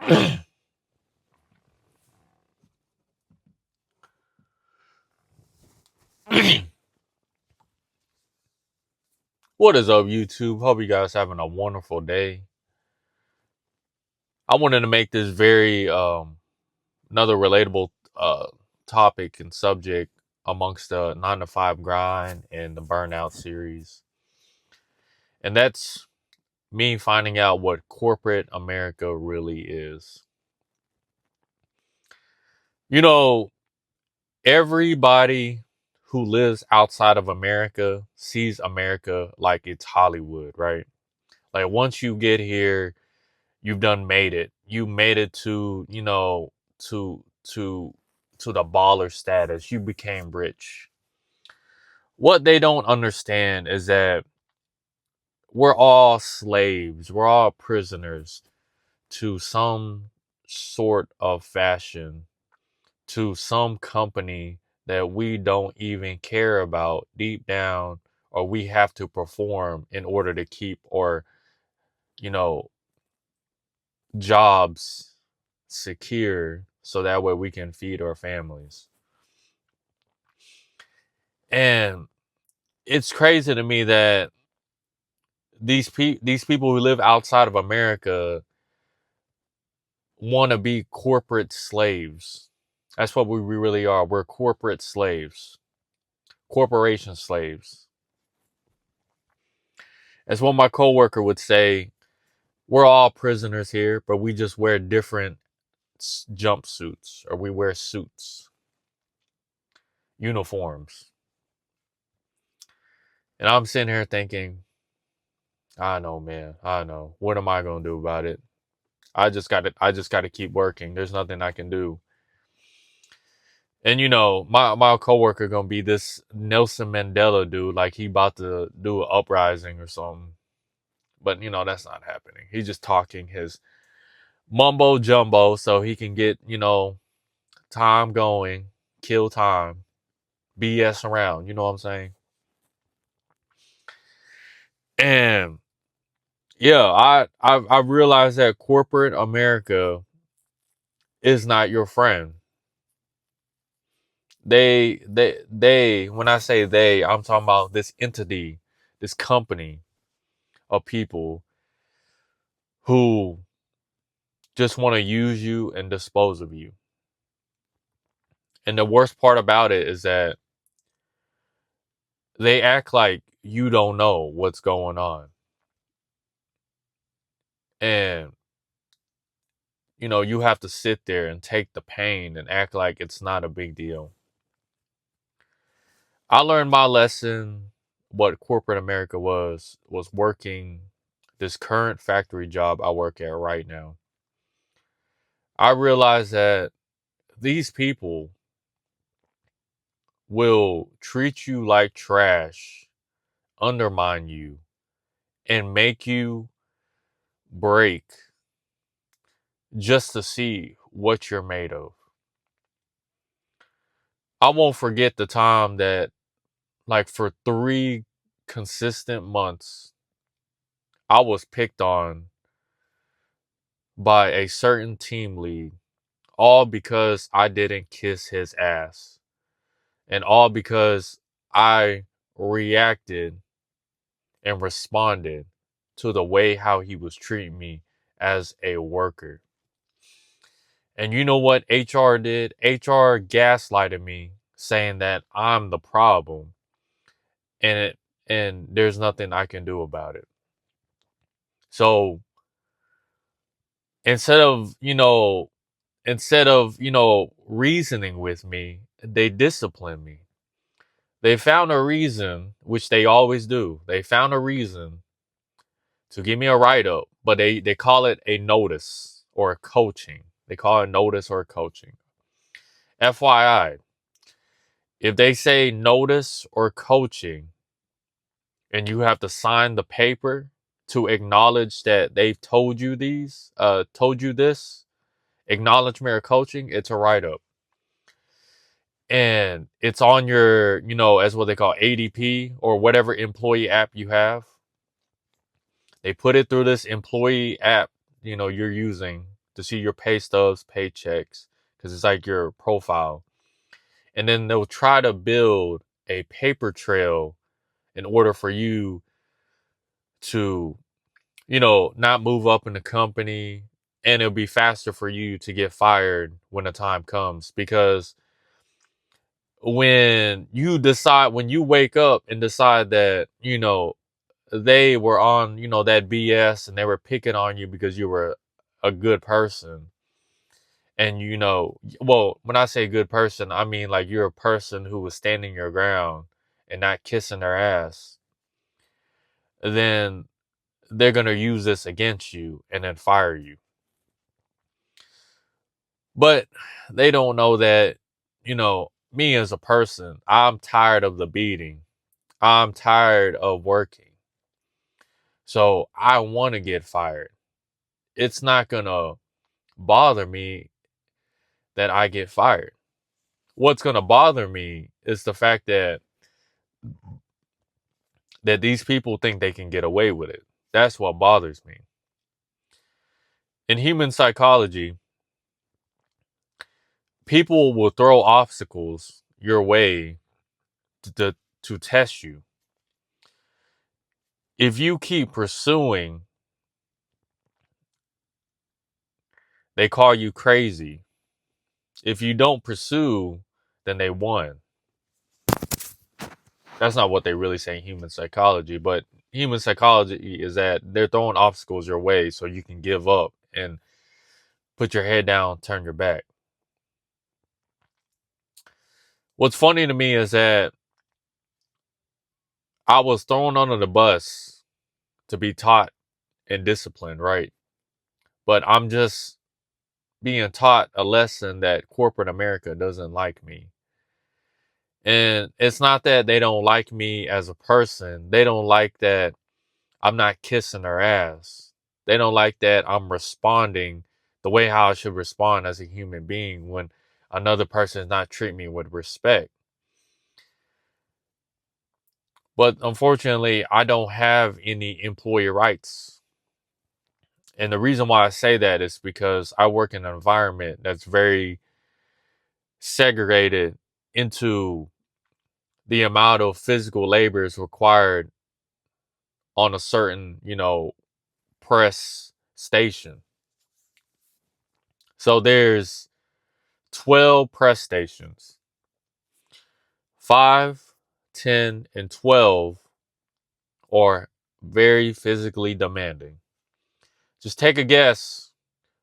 What is up, YouTube? Hope you guys having a wonderful day. I wanted to make this very another relatable topic and subject amongst the 9 to 5 grind and the burnout series. And that's me finding out what corporate America really is. You know, everybody who lives outside of America sees America like it's Hollywood, right? Like once you get here, you've done made it. You made it to, to to to the baller status. You became rich. What they don't understand is that we're all slaves. We're all prisoners to some sort of fashion, to some company that we don't even care about deep down, or we have to perform in order to keep or, you know, jobs secure so that way we can feed our families. And it's crazy to me that these people who live outside of America want to be corporate slaves. That's what we really are. We're corporate slaves, corporation slaves. As one my coworker would say, we're all prisoners here, but we just wear different jumpsuits or we wear suits, uniforms. And I'm sitting here thinking, I know, man. I know. What am I gonna do about it? I just gotta keep working. There's nothing I can do. And my coworker gonna be this Nelson Mandela dude, like he about to do an uprising or something. But that's not happening. He's just talking his mumbo jumbo so he can get, time going, kill time, BS around, you know what I'm saying? And yeah, I realized that corporate America is not your friend. They when I say they, I'm talking about this entity, this company of people who just want to use you and dispose of you. And the worst part about it is that they act like you don't know what's going on. And you have to sit there and take the pain and act like it's not a big deal. I learned my lesson what corporate America was working this current factory job I work at right now. I realized that these people will treat you like trash, undermine you, and make you break just to see what you're made of. I won't forget the time that, like, for 3 consistent months, I was picked on by a certain team lead, all because I didn't kiss his ass, and all because I reacted and responded to the way how he was treating me as a worker. And you know what HR did? HR gaslighted me saying that I'm the problem and there's nothing I can do about it. So instead of, reasoning with me, they disciplined me. They found a reason, which they always do. They found a reason to give me a write up, but they call it a notice or a coaching. They call it notice or coaching. FYI, if they say notice or coaching and you have to sign the paper to acknowledge that they've told you this, acknowledgement or coaching, it's a write up. And it's on your, as what they call ADP or whatever employee app you have. They put it through this employee app, you're using to see your pay stubs, paychecks, because it's like your profile. And then they'll try to build a paper trail in order for you to, not move up in the company, and it'll be faster for you to get fired when the time comes. Because when you wake up and decide that, they were on, that BS and they were picking on you because you were a good person. And, well, when I say good person, I mean like you're a person who was standing your ground and not kissing their ass. Then they're going to use this against you and then fire you. But they don't know that, me as a person, I'm tired of the beating. I'm tired of working. So I want to get fired. It's not going to bother me that I get fired. What's going to bother me is the fact that these people think they can get away with it. That's what bothers me. In human psychology, people will throw obstacles your way to test you. If you keep pursuing, they call you crazy. If you don't pursue, then they won. That's not what they really say in human psychology, but human psychology is that they're throwing obstacles your way so you can give up and put your head down, turn your back. What's funny to me is that I was thrown under the bus to be taught and disciplined, right? But I'm just being taught a lesson that corporate America doesn't like me. And it's not that they don't like me as a person. They don't like that I'm not kissing their ass. They don't like that I'm responding the way how I should respond as a human being when another person is not treating me with respect. But unfortunately, I don't have any employee rights. And the reason why I say that is because I work in an environment that's very segregated into the amount of physical labor is required on a certain, press station. So there's 12 press stations. 5, 10, and 12 are very physically demanding. Just take a guess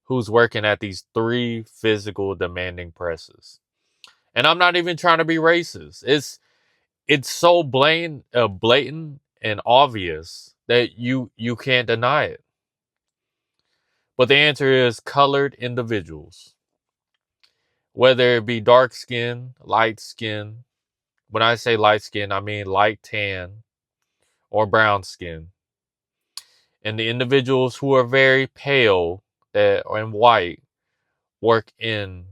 who's working at these 3 physical demanding presses. And I'm not even trying to be racist. It's so blatant and obvious that you can't deny it. But the answer is colored individuals. Whether it be dark skin, light skin. When I say light skin, I mean light tan or brown skin. And the individuals who are very pale and white work in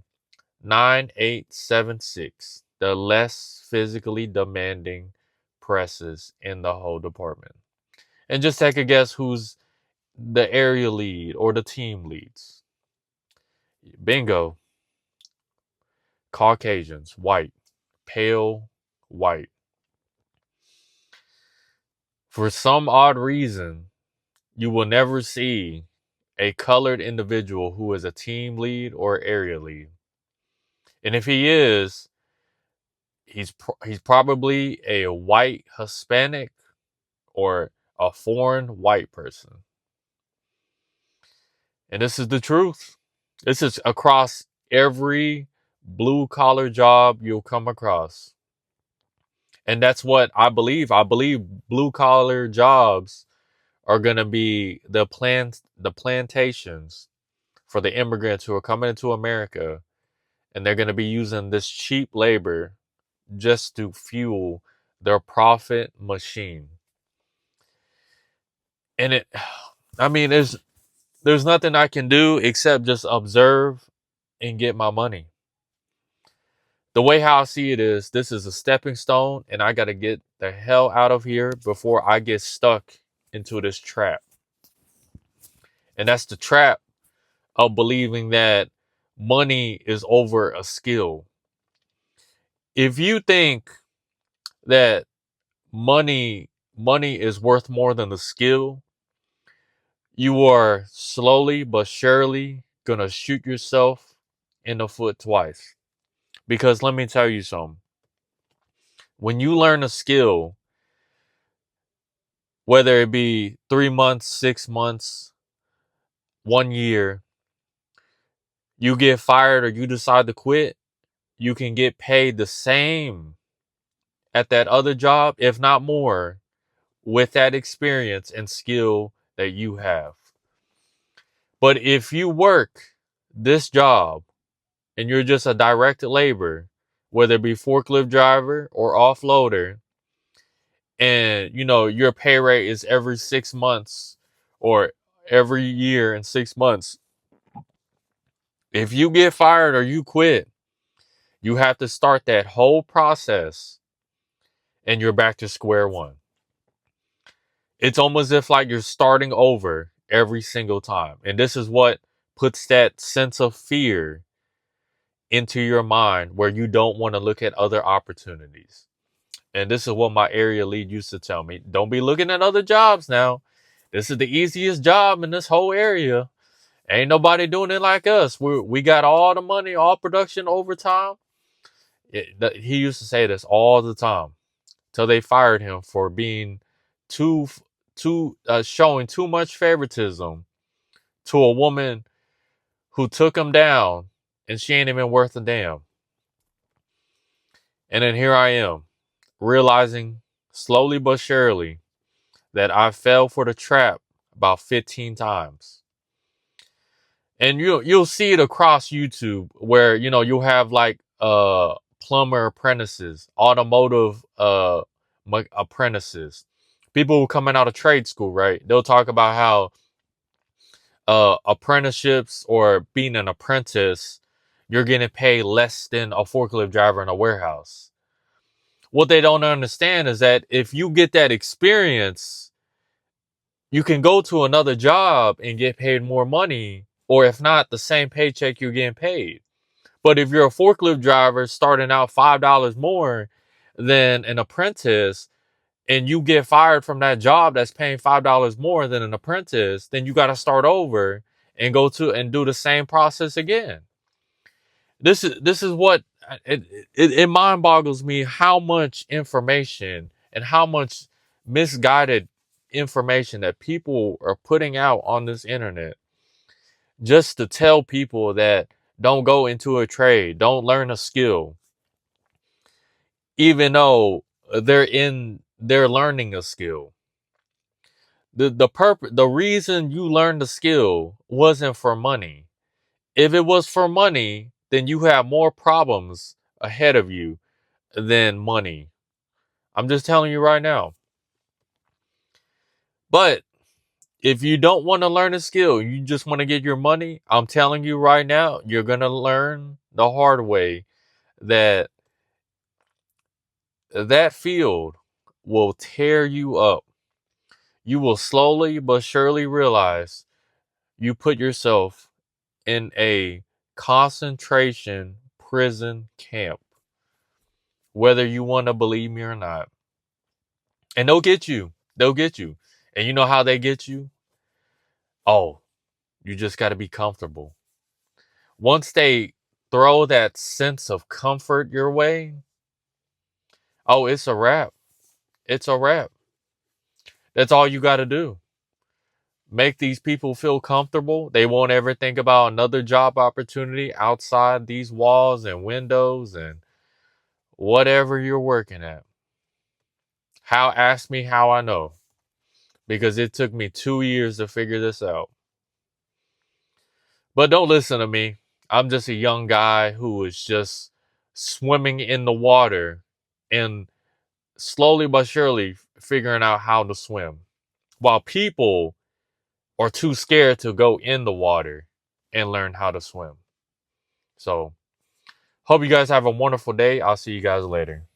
9876, the less physically demanding presses in the whole department. And just take a guess who's the area lead or the team leads. Bingo. Caucasians, white, pale white. For some odd reason, you will never see a colored individual who is a team lead or area lead. And if he is, he's probably a white Hispanic or a foreign white person. And this is the truth. This is across every blue collar job you'll come across. And that's what I believe. I believe blue collar jobs are going to be the plantations for the immigrants who are coming into America, and they're going to be using this cheap labor just to fuel their profit machine. And there's nothing I can do except just observe and get my money. The way how I see it is, this is a stepping stone, and I got to get the hell out of here before I get stuck into this trap. And that's the trap of believing that money is over a skill. If you think that money is worth more than the skill, you are slowly but surely gonna shoot yourself in the foot twice. Because let me tell you something. When you learn a skill, whether it be 3 months, 6 months, 1 year, you get fired or you decide to quit, you can get paid the same at that other job, if not more, with that experience and skill that you have. But if you work this job and you're just a direct labor, whether it be forklift driver or offloader, and your pay rate is every 6 months or every year and 6 months, if you get fired or you quit, you have to start that whole process and you're back to square one. It's almost as if like you're starting over every single time. And this is what puts that sense of fear into your mind where you don't want to look at other opportunities. And this is what my area lead used to tell me. Don't be looking at other jobs now. This is the easiest job in this whole area. Ain't nobody doing it like us. We got all the money, all production overtime. He used to say this all the time till they fired him for being showing too much favoritism to a woman who took him down, and she ain't even worth a damn. And then here I am, realizing slowly but surely that I fell for the trap about 15 times. And you'll see it across YouTube where you'll have like plumber apprentices, automotive apprentices, people who coming out of trade school, right? They'll talk about how apprenticeships or being an apprentice, you're getting paid less than a forklift driver in a warehouse. What they don't understand is that if you get that experience, you can go to another job and get paid more money, or if not, the same paycheck you're getting paid. But if you're a forklift driver starting out $5 more than an apprentice, and you get fired from that job that's paying $5 more than an apprentice, then you got to start over and go to and do the same process again. This is what it mind boggles me how much information and how much misguided information that people are putting out on this internet just to tell people that don't go into a trade, don't learn a skill, even though they're learning a skill. The reason you learned the skill wasn't for money. If it was for money, then you have more problems ahead of you than money. I'm just telling you right now. But if you don't want to learn a skill, you just want to get your money, I'm telling you right now, you're going to learn the hard way that that field will tear you up. You will slowly but surely realize you put yourself in a concentration prison camp, whether you want to believe me or not. And they'll get you. They'll get you. And you know how they get you? Oh, you just got to be comfortable. Once they throw that sense of comfort your way, oh, it's a wrap. It's a wrap. That's all you got to do. Make these people feel comfortable. They won't ever think about another job opportunity outside these walls and windows and whatever you're working at. Ask me how I know. Because it took me 2 years to figure this out. But don't listen to me. I'm just a young guy who was just swimming in the water and slowly but surely figuring out how to swim. While people are too scared to go in the water and learn how to swim. So, hope you guys have a wonderful day. I'll see you guys later.